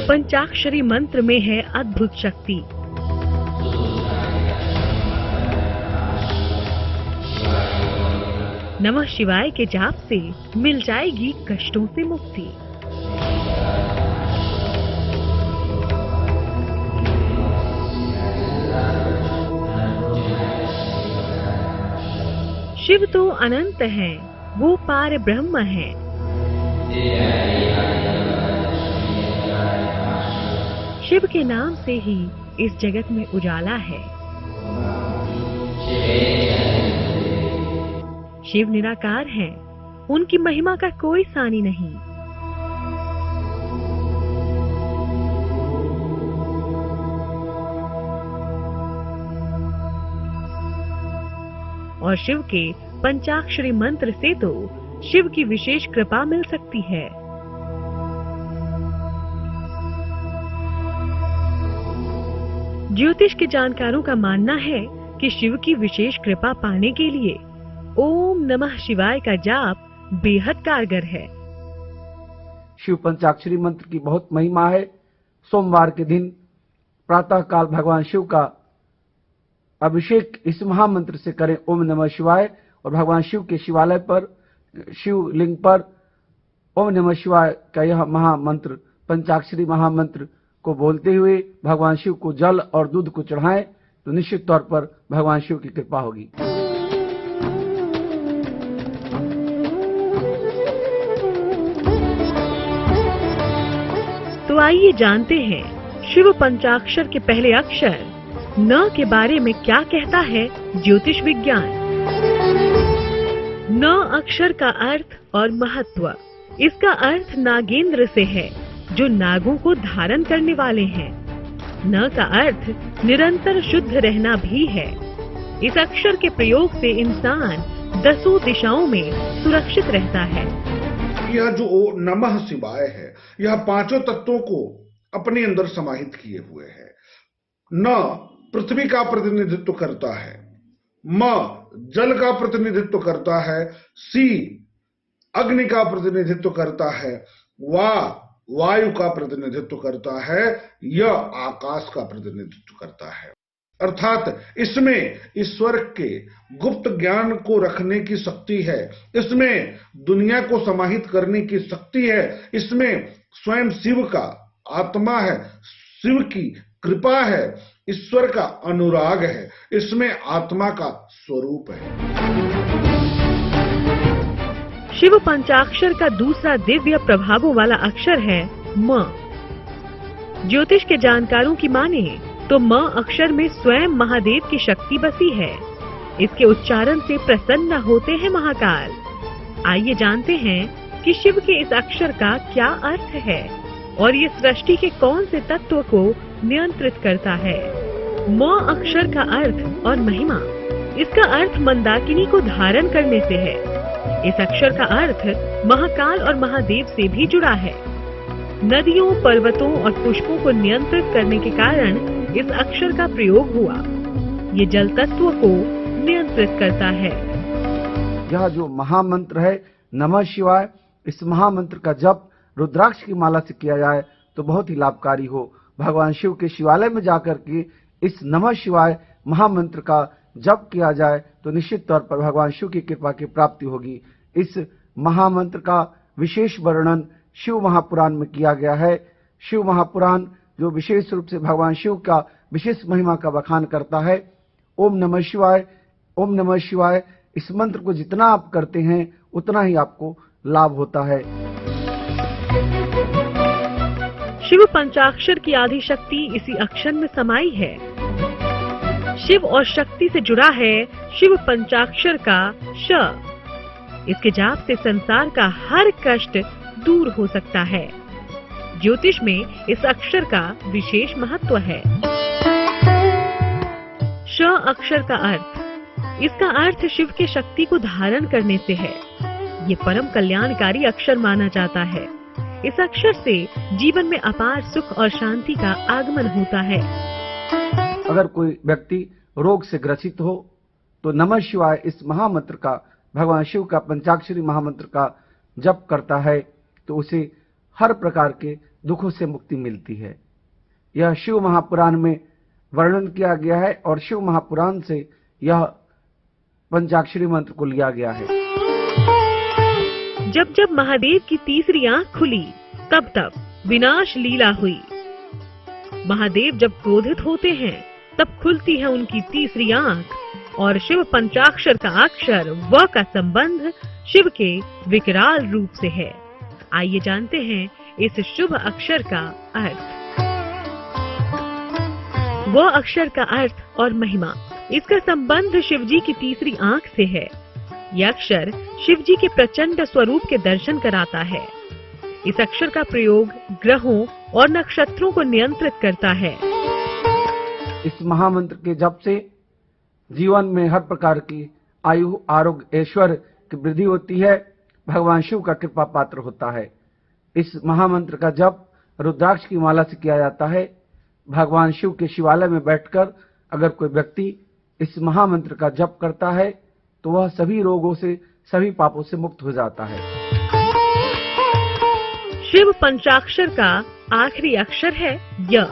पंचाक्षरी मंत्र में है अद्भुत शक्ति। नमः शिवाय के जाप से मिल जाएगी कष्टों से मुक्ति। शिव तो अनंत हैं, वो पार ब्रह्म हैं। शिव के नाम से ही इस जगत में उजाला है। शिव निराकार हैं, उनकी महिमा का कोई सानी नहीं। और शिव के पंचाक्षरी मंत्र से तो शिव की विशेष कृपा मिल सकती है। ज्योतिष के जानकारों का मानना है कि शिव की विशेष कृपा पाने के लिए ओम नमः शिवाय का जाप बेहद कारगर है। शिव पंचाक्षरी मंत्र की बहुत महिमा है। सोमवार के दिन प्रातः काल भगवान शिव का अभिषेक इस महामंत्र से करें, ओम नमः शिवाय, और भगवान शिव के शिवालय पर, शिवलिंग पर ओम नमः शिवाय का यह महामंत्र, पंचाक्षरी महामंत्र को बोलते हुए भगवान शिव को जल और दूध को चढ़ाएं तो निश्चित तौर पर भगवान शिव की कृपा होगी। तो आइए जानते हैं शिव पंचाक्षर के पहले अक्षर न के बारे में क्या कहता है ज्योतिष विज्ञान। न अक्षर का अर्थ और महत्व। इसका अर्थ नागेंद्र से है, जो नागों को धारण करने वाले हैं। न का अर्थ निरंतर शुद्ध रहना भी है। इस अक्षर के प्रयोग से इंसान 10 दिशाओं में सुरक्षित रहता है। यह जो नमः शिवाय है, यह 5 तत्वों को अपने अंदर समाहित किए हुए है। न पृथ्वी का प्रतिनिधित्व करता है, म जल का प्रतिनिधित्व करता है, सी अग्नि का प्रतिनिधित्व करता है, वा वायु का प्रतिनिधित्व करता है, य आकाश का प्रतिनिधित्व करता है। अर्थात इसमें ईश्वर के गुप्त ज्ञान को रखने की शक्ति है, इसमें दुनिया को समाहित करने की शक्ति है, इसमें स्वयं शिव का आत्मा है, शिव की कृपा है, ईश्वर का अनुराग है, इसमें आत्मा का स्वरूप है। शिव पंचाक्षर का दूसरा दिव्य प्रभावों वाला अक्षर है म। ज्योतिष के जानकारों की माने तो म अक्षर में स्वयं महादेव की शक्ति बसी है। इसके उच्चारण से प्रसन्न होते हैं महाकाल। आइए जानते हैं कि शिव के इस अक्षर का क्या अर्थ है और ये सृष्टि के कौन से तत्व को नियंत्रित करता है। म अक्षर का अर्थ और महिमा। इसका अर्थ मंदाकिनी को धारण करने से है। इस अक्षर का अर्थ महाकाल और महादेव से भी जुड़ा है। नदियों, पर्वतों और पुष्पों को नियंत्रित करने के कारण इस अक्षर का प्रयोग हुआ। ये जल तत्व को नियंत्रित करता है। यह जो महामंत्र है नमः शिवाय, इस महामंत्र का जप रुद्राक्ष की माला से किया जाए तो बहुत ही लाभकारी हो। भगवान शिव के शिवालय में जाकर के इस नमः शिवाय महामंत्र का जप किया जाए तो निश्चित तौर पर भगवान शिव की कृपा की प्राप्ति होगी। इस महामंत्र का विशेष वर्णन शिव महापुराण में किया गया है। शिव महापुराण जो विशेष रूप से भगवान शिव का विशेष महिमा का बखान करता है। ओम नमः शिवाय, ओम नमः शिवाय, इस मंत्र को जितना आप करते हैं उतना ही आपको लाभ होता है। शिव पंचाक्षर की आदि शक्ति इसी अक्षर में समाई है। शिव और शक्ति से जुड़ा है शिव पंचाक्षर का श। इसके जाप से संसार का हर कष्ट दूर हो सकता है। ज्योतिष में इस अक्षर का विशेष महत्व है। श अक्षर का अर्थ। इसका अर्थ शिव के शक्ति को धारण करने से है। ये परम कल्याणकारी अक्षर माना जाता है। इस अक्षर से जीवन में अपार सुख और शांति का आगमन होता है। अगर कोई व्यक्ति रोग से ग्रसित हो तो नमः शिवाय इस महामंत्र का, भगवान शिव का पंचाक्षरी महामंत्र का जप करता है तो उसे हर प्रकार के दुखों से मुक्ति मिलती है। यह शिव महापुराण में वर्णन किया गया है और शिव महापुराण से यह पंचाक्षरी मंत्र को लिया गया है। जब जब महादेव की तीसरी आंख खुली तब तब विनाश लीला हुई। महादेव जब क्रोधित होते हैं तब खुलती है उनकी तीसरी आंख और शिव पंचाक्षर का अक्षर व का संबंध शिव के विकराल रूप से है। आइए जानते हैं इस शुभ अक्षर का अर्थ। व अक्षर का अर्थ और महिमा। इसका संबंध शिवजी की तीसरी आंख से है। यह अक्षर शिवजी के प्रचंड स्वरूप के दर्शन कराता है। इस अक्षर का प्रयोग ग्रहों और नक्षत्रों को नियंत्रित करता है। इस महामंत्र के जप से जीवन में हर प्रकार की आयु, आरोग्य, ऐश्वर्य की वृद्धि होती है। भगवान शिव का कृपा पात्र होता है। इस महामंत्र का जप रुद्राक्ष की माला से किया जाता है। भगवान शिव के शिवालय में बैठकर अगर कोई व्यक्ति इस महामंत्र का जप करता है तो वह सभी रोगों से, सभी पापों से मुक्त हो जाता है। शिव पंचाक्षर का आखिरी अक्षर है य।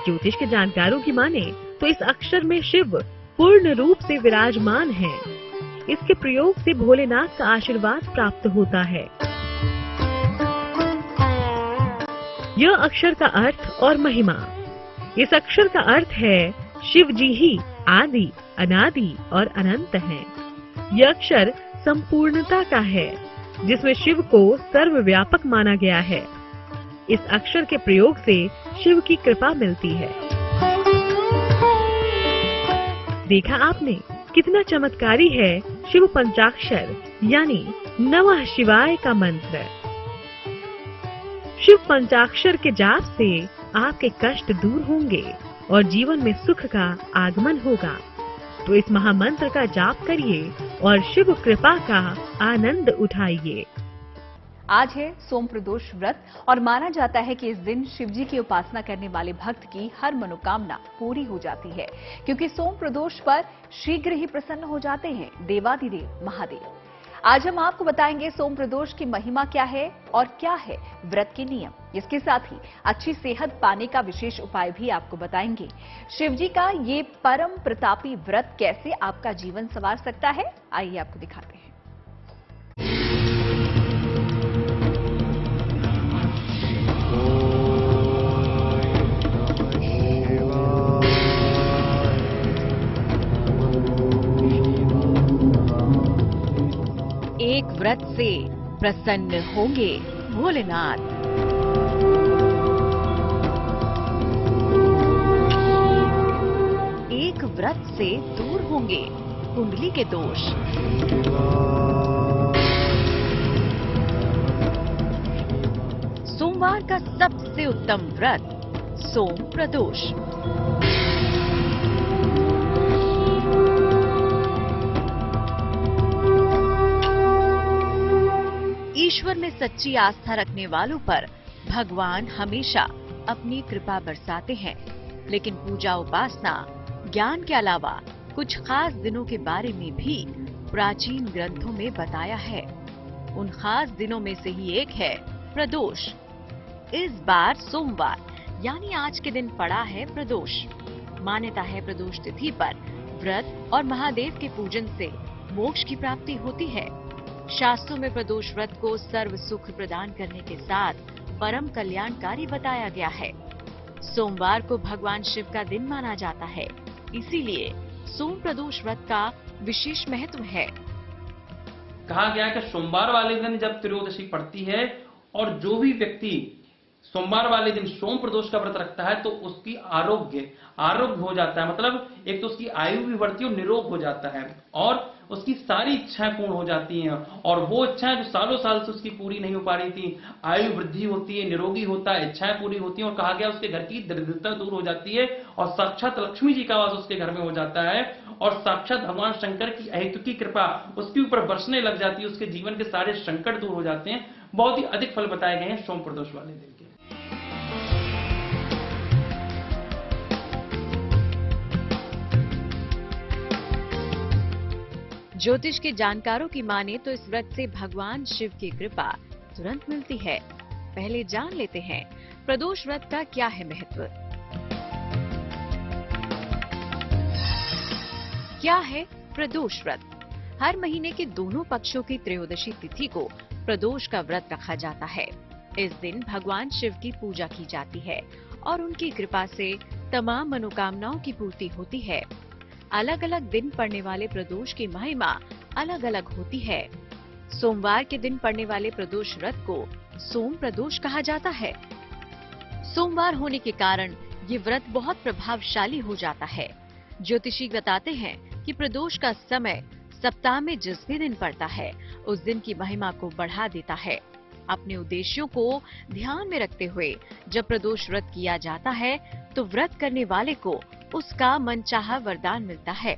ज्योतिष के जानकारों की माने तो इस अक्षर में शिव पूर्ण रूप से विराजमान है। इसके प्रयोग से भोलेनाथ का आशीर्वाद प्राप्त होता है। यह अक्षर का अर्थ और महिमा। इस अक्षर का अर्थ है शिव जी ही आदि, अनादि और अनंत हैं। यह अक्षर संपूर्णता का है जिसमें शिव को सर्वव्यापक माना गया है। इस अक्षर के प्रयोग से शिव की कृपा मिलती है। देखा आपने कितना चमत्कारी है शिव पंचाक्षर यानी नमः शिवाय का मंत्र। शिव पंचाक्षर के जाप से आपके कष्ट दूर होंगे और जीवन में सुख का आगमन होगा। तो इस महामंत्र का जाप करिए और शिव कृपा का आनंद उठाइए। आज है सोम प्रदोष व्रत और माना जाता है कि इस दिन शिवजी की उपासना करने वाले भक्त की हर मनोकामना पूरी हो जाती है, क्योंकि सोम प्रदोष पर शीघ्र ही प्रसन्न हो जाते हैं देवाधिदेव महादेव। आज हम आपको बताएंगे सोम प्रदोष की महिमा क्या है और क्या है व्रत के नियम। इसके साथ ही अच्छी सेहत पाने का विशेष उपाय भी आपको बताएंगे। शिवजी का ये परम प्रतापी व्रत कैसे आपका जीवन संवार सकता है, आइए आपको दिखाते हैं। एक व्रत से प्रसन्न होंगे भोलेनाथ। एक व्रत से दूर होंगे कुंडली के दोष। सोमवार का सबसे उत्तम व्रत सोम प्रदोष। ईश्वर में सच्ची आस्था रखने वालों पर भगवान हमेशा अपनी कृपा बरसाते हैं, लेकिन पूजा उपासना ज्ञान के अलावा कुछ खास दिनों के बारे में भी प्राचीन ग्रंथों में बताया है। उन खास दिनों में से ही एक है प्रदोष। इस बार सोमवार यानी आज के दिन पड़ा है प्रदोष। मान्यता है प्रदोष तिथि पर व्रत और महादेव के पूजन से मोक्ष की प्राप्ति होती है। शास्त्रों में प्रदोष व्रत को सर्व सुख प्रदान करने के साथ परम कल्याणकारी बताया गया है। सोमवार को भगवान शिव का दिन माना जाता है, इसीलिए सोम प्रदोष व्रत का विशेष महत्व है। कहा गया है कि सोमवार वाले दिन जब त्रयोदशी पड़ती है और जो भी व्यक्ति सोमवार वाले दिन सोम प्रदोष का व्रत रखता है तो उसकी आरोग्य हो जाता है। मतलब एक तो उसकी आयु भी बढ़ती है और निरोग हो जाता है और उसकी सारी इच्छाएं पूर्ण हो जाती हैं। और वो इच्छाएं जो सालों साल से उसकी पूरी नहीं हो पा रही थी, आयु वृद्धि होती है, निरोगी होता है, इच्छाएं पूरी होती हैं। और कहा गया उसके घर की दरिद्रता दूर हो जाती है और साक्षात लक्ष्मी जी का वास उसके घर में हो जाता है और साक्षात भगवान शंकर की अहेतुकी कृपा उसके ऊपर बरसने लग जाती है। उसके जीवन के सारे संकट दूर हो जाते हैं। बहुत ही अधिक फल बताए गए हैं सोम प्रदोष वाले दिन के। ज्योतिष के जानकारों की माने तो इस व्रत से भगवान शिव की कृपा तुरंत मिलती है। पहले जान लेते हैं प्रदोष व्रत का क्या है महत्व। क्या है प्रदोष व्रत? हर महीने के दोनों पक्षों की त्रयोदशी तिथि को प्रदोष का व्रत रखा जाता है। इस दिन भगवान शिव की पूजा की जाती है और उनकी कृपा से तमाम मनोकामनाओं की पूर्ति होती है। अलग अलग दिन पड़ने वाले प्रदोष की महिमा अलग अलग होती है। सोमवार के दिन पड़ने वाले प्रदोष व्रत को सोम प्रदोष कहा जाता है। सोमवार होने के कारण ये व्रत बहुत प्रभावशाली हो जाता है। ज्योतिषी बताते हैं कि प्रदोष का समय सप्ताह में जिस भी दिन पड़ता है उस दिन की महिमा को बढ़ा देता है। अपने उद्देश्यों को ध्यान में रखते हुए जब प्रदोष व्रत किया जाता है तो व्रत करने वाले को उसका मनचाहा वरदान मिलता है।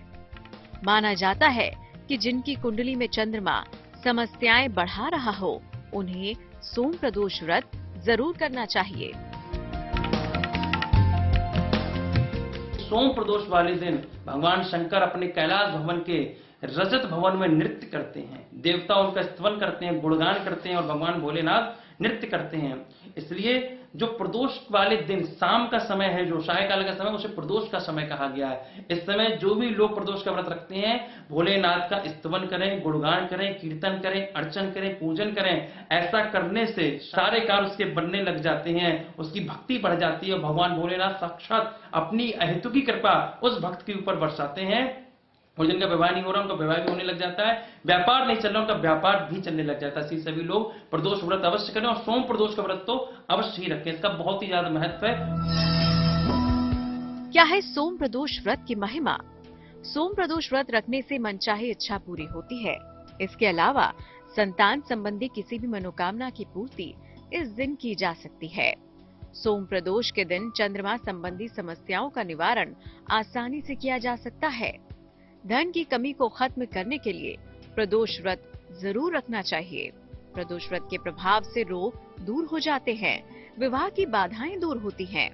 माना जाता है कि जिनकी कुंडली में चंद्रमा समस्याएं बढ़ा रहा हो उन्हें सोम प्रदोष व्रत जरूर करना चाहिए। सोम प्रदोष वाले दिन भगवान शंकर अपने कैलाश भवन के रजत भवन में नृत्य करते हैं। देवता उनका स्तवन करते हैं, गुणगान करते हैं और भगवान भोलेनाथ नृत्य करते हैं। इसलिए जो प्रदोष वाले दिन शाम का समय है, जो सायकाल का समय, उसे प्रदोष का समय कहा गया है। इस समय जो भी लोग प्रदोष का व्रत रखते हैं भोलेनाथ का स्तवन करें, गुणगान करें, कीर्तन करें, अर्चन करें, पूजन करें। ऐसा करने से सारे कार्य उसके बनने लग जाते हैं, उसकी भक्ति बढ़ जाती है। भगवान भोलेनाथ साक्षात अपनी अहेतुकी कृपा उस भक्त के ऊपर बरसाते हैं और जिनका विवाह नहीं हो रहा उनका विवाह भी होने लग जाता है, व्यापार नहीं चल रहा उनका व्यापार भी चलने लग जाता है। सभी लोग प्रदोष व्रत अवश्य करें और सोम प्रदोष का व्रत तो अवश्य ही रखें। इसका बहुत ही ज्यादा महत्व है। क्या है सोम प्रदोष व्रत की महिमा? सोम प्रदोष व्रत रखने से मनचाही इच्छा पूरी होती है। इसके अलावा संतान संबंधी किसी भी मनोकामना की पूर्ति इस दिन की जा सकती है। सोम प्रदोष के दिन चंद्रमा संबंधी समस्याओं का निवारण आसानी से किया जा सकता है। धन की कमी को खत्म करने के लिए प्रदोष व्रत जरूर रखना चाहिए। प्रदोष व्रत के प्रभाव से रोग दूर हो जाते हैं, विवाह की बाधाएं दूर होती हैं।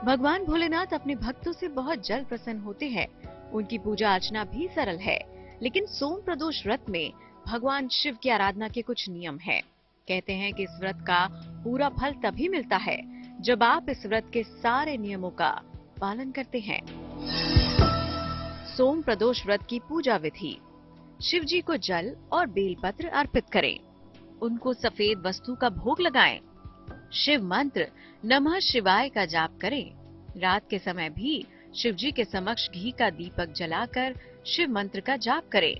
भगवान भोलेनाथ अपने भक्तों से बहुत जल्द प्रसन्न होते हैं। उनकी पूजा अर्चना भी सरल है, लेकिन सोम प्रदोष व्रत में भगवान शिव की आराधना के कुछ नियम हैं। कहते हैं कि इस व्रत का पूरा फल तभी मिलता है जब आप इस व्रत के सारे नियमों का पालन करते हैं। सोम प्रदोष व्रत की पूजा विधि। शिव जी को जल और बेलपत्र अर्पित करें। उनको सफेद वस्तु का भोग लगाएं। शिव मंत्र नमः शिवाय का जाप करें। रात के समय भी शिव जी के समक्ष घी का दीपक जलाकर शिव मंत्र का जाप करें।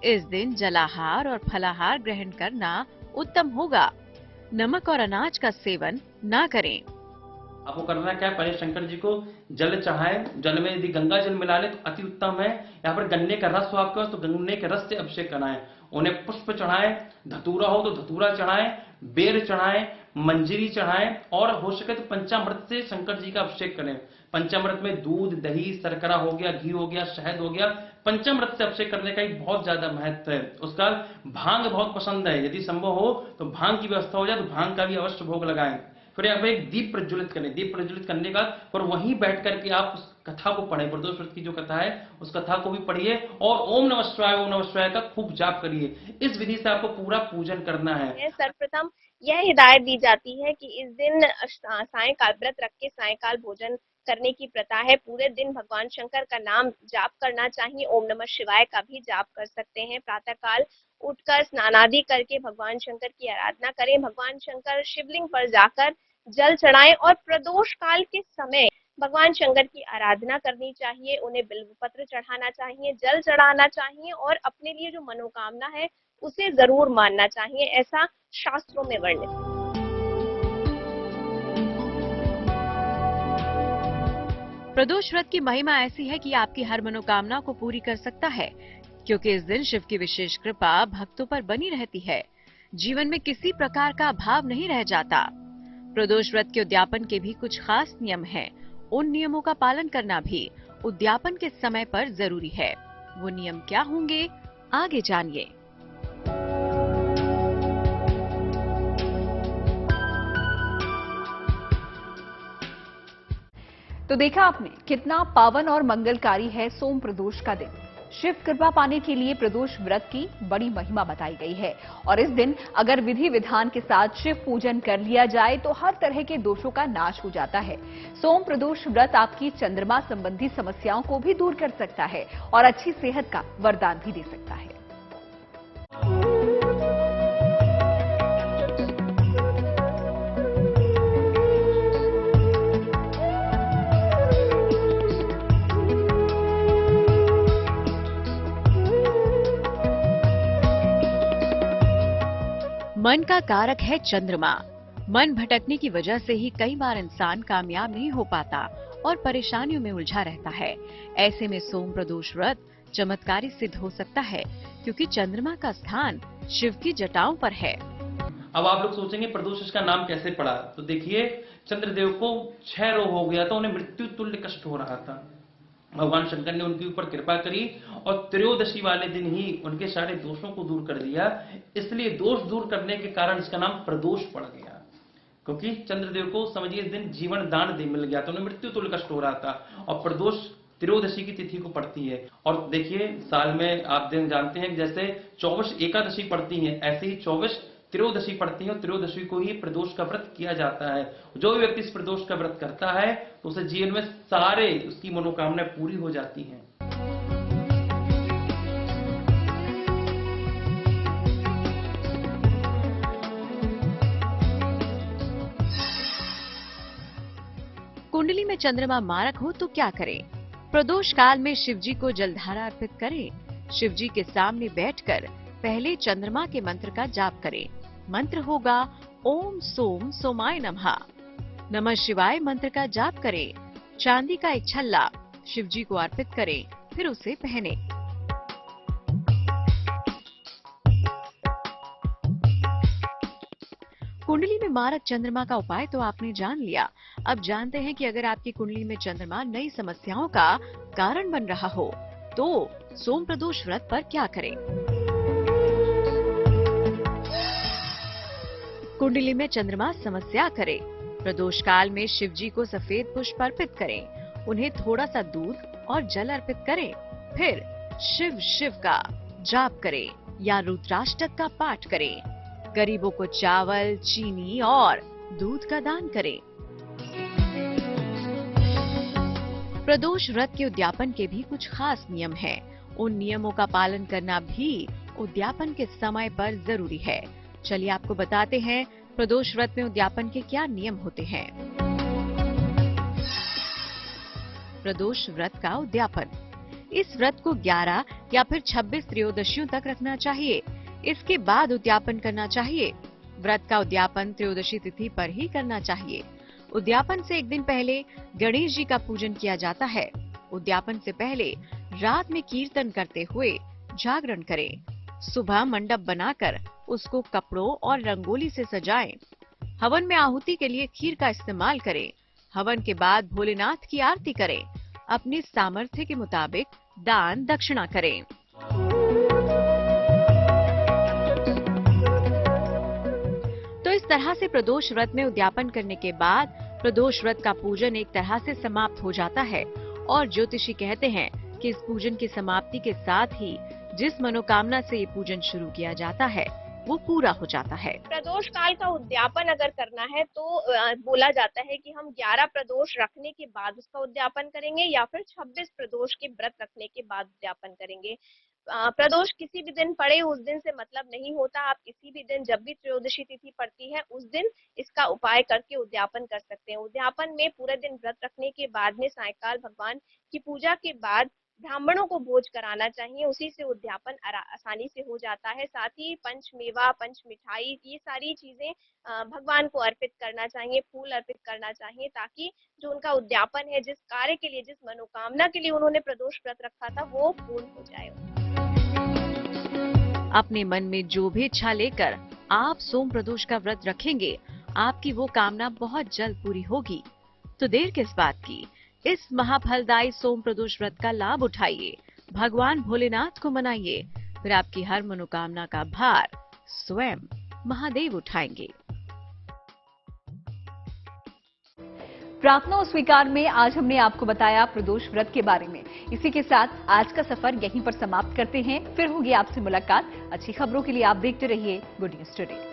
इस दिन जलाहार और फलाहार ग्रहण करना उत्तम होगा। नमक और अनाज का सेवन ना करें। आपको करना क्या है, पहले शंकर जी को जल चढ़ाएं। जल में यदि गंगा जल मिला ले तो अति उत्तम है। यहाँ पर गन्ने का रस हो आपके पास तो गन्ने के रस से अभिषेक कराएं। उन्हें पुष्प चढ़ाएं, धतूरा हो तो धतूरा चढ़ाएं, बेर चढ़ाएं, मंजरी चढ़ाएं और हो सके तो पंचामृत से शंकर जी का अभिषेक करें। पंचामृत में दूध, दही, शर्करा हो गया, घी हो गया, शहद हो गया। पंचामृत से अभिषेक करने का ही बहुत ज्यादा महत्व है। उसका भांग बहुत पसंद है, यदि संभव हो तो भांग की व्यवस्था हो जाए तो भांग का भी अवश्य भोग लगाएं। फिर यहाँ पर एक दीप प्रज्वलित करें। दीप प्रज्वलित करने के बाद और वहीं बैठ करके आप उस कथा को पढ़ें। प्रदोष व्रत की जो कथा है उस कथा को भी पढ़िए और ओम नमः शिवाय का खूब जाप करिए। इस विधि से आपको पूरा पूजन करना है। सर्वप्रथम यह हिदायत दी जाती है कि इस दिन सायंकाल व्रत रख के सायंकाल भोजन करने की प्रथा है। पूरे दिन भगवान शंकर का नाम जाप करना चाहिए। ओम नमः शिवाय का भी जाप कर सकते हैं। प्रातःकाल उठकर स्नान आदि करके भगवान शंकर की आराधना करें। भगवान शंकर शिवलिंग पर जाकर जल चढ़ाएं और प्रदोष काल के समय भगवान शंकर की आराधना करनी चाहिए। उन्हें बिल्वपत्र चढ़ाना चाहिए, जल चढ़ाना चाहिए और अपने लिए जो मनोकामना है उसे जरूर मानना चाहिए, ऐसा शास्त्रों में वर्णित है। प्रदोष व्रत की महिमा ऐसी है कि आपकी हर मनोकामना को पूरी कर सकता है, क्योंकि इस दिन शिव की विशेष कृपा भक्तों पर बनी रहती है। जीवन में किसी प्रकार का अभाव नहीं रह जाता। प्रदोष व्रत के उद्यापन के भी कुछ खास नियम हैं। उन नियमों का पालन करना भी उद्यापन के समय पर जरूरी है। वो नियम क्या होंगे, आगे जानिए। तो देखा आपने कितना पावन और मंगलकारी है सोम प्रदोष का दिन। शिव कृपा पाने के लिए प्रदोष व्रत की बड़ी महिमा बताई गई है और इस दिन अगर विधि विधान के साथ शिव पूजन कर लिया जाए तो हर तरह के दोषों का नाश हो जाता है। सोम प्रदोष व्रत आपकी चंद्रमा संबंधी समस्याओं को भी दूर कर सकता है और अच्छी सेहत का वरदान भी दे सकता है। मन का कारक है चंद्रमा। मन भटकने की वजह से ही कई बार इंसान कामयाब नहीं हो पाता और परेशानियों में उलझा रहता है। ऐसे में सोम प्रदोष व्रत चमत्कारी सिद्ध हो सकता है क्योंकि चंद्रमा का स्थान शिव की जटाओं पर है। अब आप लोग सोचेंगे प्रदोष इसका नाम कैसे पड़ा? तो देखिए, चंद्रदेव को क्षय रोग हो गया था, उन्हें मृत्यु तुल्य कष्ट हो रहा था। भगवान शंकर ने उनके ऊपर कृपा करी और त्रयोदशी वाले दिन ही उनके सारे दोषों को दूर कर दिया। इसलिए दोष दूर करने के कारण इसका नाम प्रदोष पड़ गया, क्योंकि चंद्रदेव को समझिए इस दिन जीवन दान दे मिल गया था, उन्हें मृत्यु तुल्य कष्ट हो रहा था। और प्रदोष त्रयोदशी की तिथि को पड़ती है। और देखिए, साल में आप दिन जानते हैं जैसे 24 एकादशी पड़ती है, ऐसे ही 24 त्रयोदशी पड़ती है और त्रयोदशी को ही प्रदोष का व्रत किया जाता है। जो भी व्यक्ति इस प्रदोष का व्रत करता है तो उसे जीवन में सारे उसकी मनोकामनाएं पूरी हो जाती हैं। कुंडली में चंद्रमा मारक हो तो क्या करें? प्रदोष काल में शिवजी को जलधारा अर्पित करें। शिवजी के सामने बैठकर पहले चंद्रमा के मंत्र का जाप करें। मंत्र होगा ओम सोम सोमाय नमः। नमः शिवाय मंत्र का जाप करें। चांदी का एक छल्ला शिवजी को अर्पित करें, फिर उसे पहने। कुंडली में मारक चंद्रमा का उपाय तो आपने जान लिया। अब जानते हैं कि अगर आपकी कुंडली में चंद्रमा नई समस्याओं का कारण बन रहा हो तो सोम प्रदोष व्रत पर क्या करें। कुंडली में चंद्रमा समस्या करे। प्रदोष काल में शिवजी को सफेद पुष्प अर्पित करें, उन्हें थोड़ा सा दूध और जल अर्पित करें, फिर शिव शिव का जाप करें या रुद्राष्टक का पाठ करें। गरीबों को चावल, चीनी और दूध का दान करें। प्रदोष व्रत के उद्यापन के भी कुछ खास नियम हैं। उन नियमों का पालन करना भी उद्यापन के समय पर जरूरी है। चलिए आपको बताते हैं प्रदोष व्रत में उद्यापन के क्या नियम होते हैं। प्रदोष व्रत का उद्यापन। इस व्रत को 11 या फिर 26 त्रयोदशियों तक रखना चाहिए। इसके बाद उद्यापन करना चाहिए। व्रत का उद्यापन त्रयोदशी तिथि पर ही करना चाहिए। उद्यापन से एक दिन पहले गणेश जी का पूजन किया जाता है। उद्यापन से पहले रात में कीर्तन करते हुए जागरण करें। सुबह मंडप बनाकर उसको कपड़ों और रंगोली से सजाएं। हवन में आहुति के लिए खीर का इस्तेमाल करें। हवन के बाद भोलेनाथ की आरती करें। अपनी सामर्थ्य के मुताबिक दान दक्षिणा करें। तो इस तरह से प्रदोष व्रत में उद्यापन करने के बाद प्रदोष व्रत का पूजन एक तरह से समाप्त हो जाता है और ज्योतिषी कहते हैं कि इस पूजन की समाप्ति के साथ ही जिस मनोकामना से ये पूजन शुरू किया जाता है वो पूरा हो जाता है। प्रदोष काल का उद्यापन अगर करना है तो बोला जाता है कि हम 11 प्रदोष रखने के बाद उसका उद्यापन करेंगे या फिर 26 प्रदोष के व्रत रखने के बाद उद्यापन करेंगे। प्रदोष किसी भी दिन पड़े उस दिन से मतलब नहीं होता। आप किसी भी दिन जब भी त्रयोदशी तिथि पड़ती है उस दिन इसका उपाय करके उद्यापन कर सकते हैं। उद्यापन में पूरे दिन व्रत रखने के बाद में सायंकाल भगवान की पूजा के बाद ब्राह्मणों को भोज कराना चाहिए। उसी से उद्यापन आसानी से हो जाता है। साथ ही पंचमेवा, पंच मिठाई, ये सारी चीजें भगवान को अर्पित करना चाहिए, फूल अर्पित करना चाहिए, ताकि जो उनका उद्यापन है, जिस कार्य के लिए, जिस मनोकामना के लिए उन्होंने प्रदोष व्रत रखा था, वो पूर्ण हो जाए। अपने मन में जो भी इच्छा लेकर आप सोम प्रदोष का व्रत रखेंगे, आपकी वो कामना बहुत जल्द पूरी होगी। तो देर किस बात की, इस महाफलदायी सोम प्रदोष व्रत का लाभ उठाइए, भगवान भोलेनाथ को मनाइए, फिर आपकी हर मनोकामना का भार स्वयं महादेव उठाएंगे। प्रार्थना और स्वीकार में आज हमने आपको बताया प्रदोष व्रत के बारे में। इसी के साथ आज का सफर यहीं पर समाप्त करते हैं। फिर होगी आपसे मुलाकात। अच्छी खबरों के लिए आप देखते रहिए गुड न्यूज टुडे।